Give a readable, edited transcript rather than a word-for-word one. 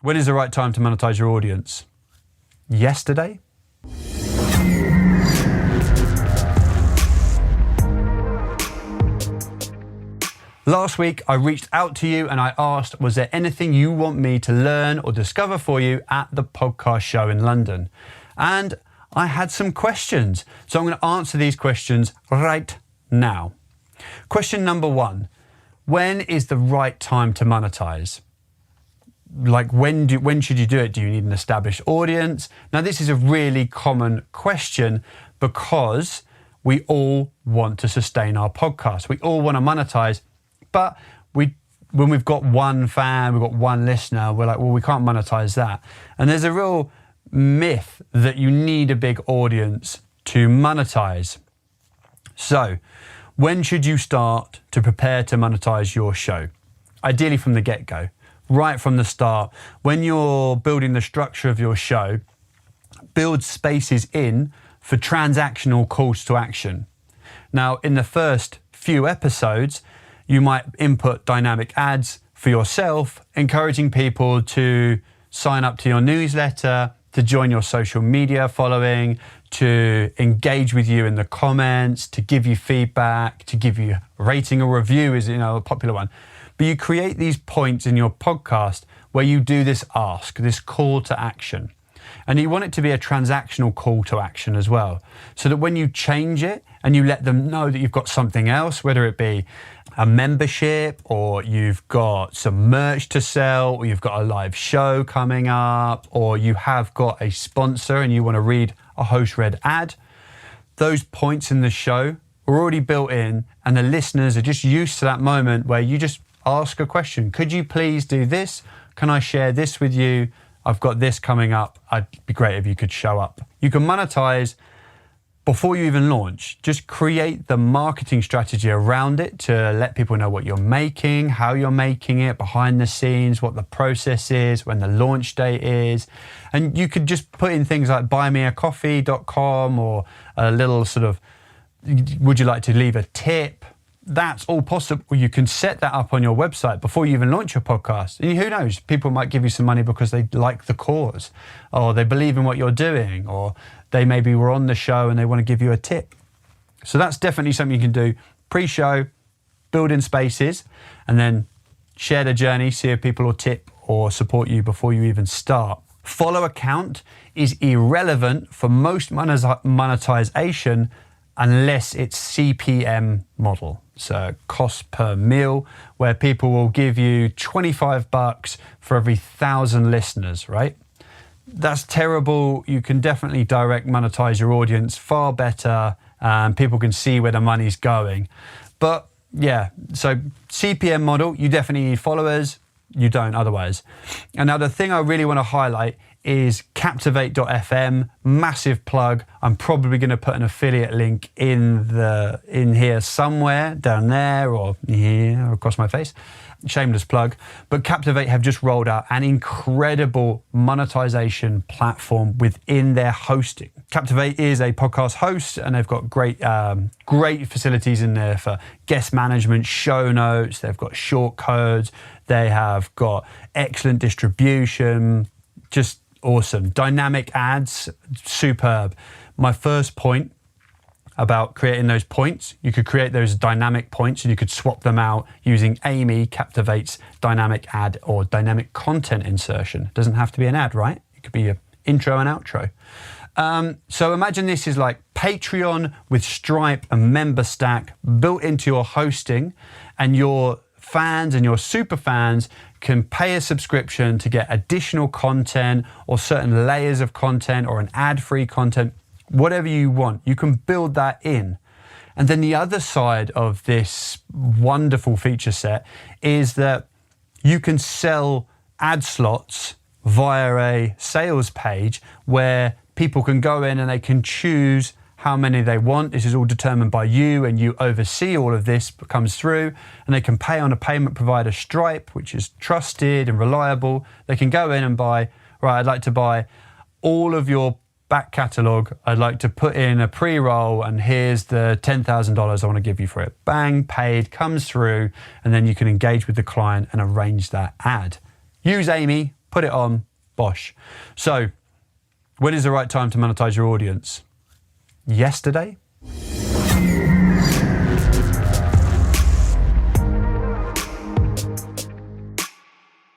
When is the right time to monetize your audience? Yesterday? Last week, I reached out to you and I asked, was there anything you want me to learn or discover for you at the podcast show in London? And I had some questions. So I'm going to answer these questions right now. Question number 1, when is the right time to monetize? Like when should you do it? Do you need an established audience? Now, this is a really common question because we all want to sustain our podcast. We all want to monetize, but when we've got one fan, we've got one listener, we're like, well, we can't monetize that. And there's a real myth that you need a big audience to monetize. So when should you start to prepare to monetize your show? Ideally from the get-go. Right from the start, when you're building the structure of your show, build spaces in for transactional calls to action. Now, in the first few episodes, you might input dynamic ads for yourself, encouraging people to sign up to your newsletter, to join your social media following, to engage with you in the comments, to give you feedback, to give you a rating or review is, a popular one. But you create these points in your podcast where you do this ask, this call to action. And you want it to be a transactional call to action as well. So that when you change it and you let them know that you've got something else, whether it be a membership or you've got some merch to sell or you've got a live show coming up or you have got a sponsor and you want to read a host-read ad, those points in the show are already built in and the listeners are just used to that moment where you just ask a question. Could you please do this? Can I share this with you? I've got this coming up. It'd be great if you could show up. You can monetize before you even launch. Just create the marketing strategy around it to let people know what you're making, how you're making it, behind the scenes, what the process is, when the launch date is. And you could just put in things like buymeacoffee.com or a little sort of, would you like to leave a tip? That's all possible. You can set that up on your website before you even launch your podcast. And who knows, people might give you some money because they like the cause or they believe in what you're doing or they maybe were on the show and they want to give you a tip. So that's definitely something you can do pre-show, build in spaces, and then share the journey, see if people will tip or support you before you even start. Follow account is irrelevant for most monetization unless it's CPM model. So cost per mil, where people will give you $25 for every 1,000 listeners, right? That's terrible. You can definitely direct monetize your audience far better. People can see where the money's going. But yeah, so CPM model, you definitely need followers. You don't otherwise. And now the thing I really want to highlight is captivate.fm, massive plug. I'm probably going to put an affiliate link in here somewhere, down there or here across my face. Shameless plug. But Captivate have just rolled out an incredible monetization platform within their hosting. Captivate is a podcast host and they've got great facilities in there for guest management, show notes. They've got short codes. They have got excellent distribution, just awesome. Dynamic ads, superb. My first point about creating those points, you could create those dynamic points and you could swap them out using Amy Captivate's dynamic ad or dynamic content insertion. It doesn't have to be an ad, right? It could be an intro and outro. So imagine this is like Patreon with Stripe and Member Stack built into your hosting, and your fans and your super fans can pay a subscription to get additional content or certain layers of content or an ad-free content, whatever you want. You can build that in. And then the other side of this wonderful feature set is that you can sell ad slots via a sales page where people can go in and they can choose how many they want. This is all determined by you and you oversee all of this comes through, and they can pay on a payment provider, Stripe, which is trusted and reliable. They can go in and buy, right, I'd like to buy all of your back catalogue. I'd like to put in a pre-roll and here's the $10,000 I want to give you for it. Bang, paid, comes through, and then you can engage with the client and arrange that ad. Use Amy, put it on, bosh. So when is the right time to monetize your audience? Yesterday?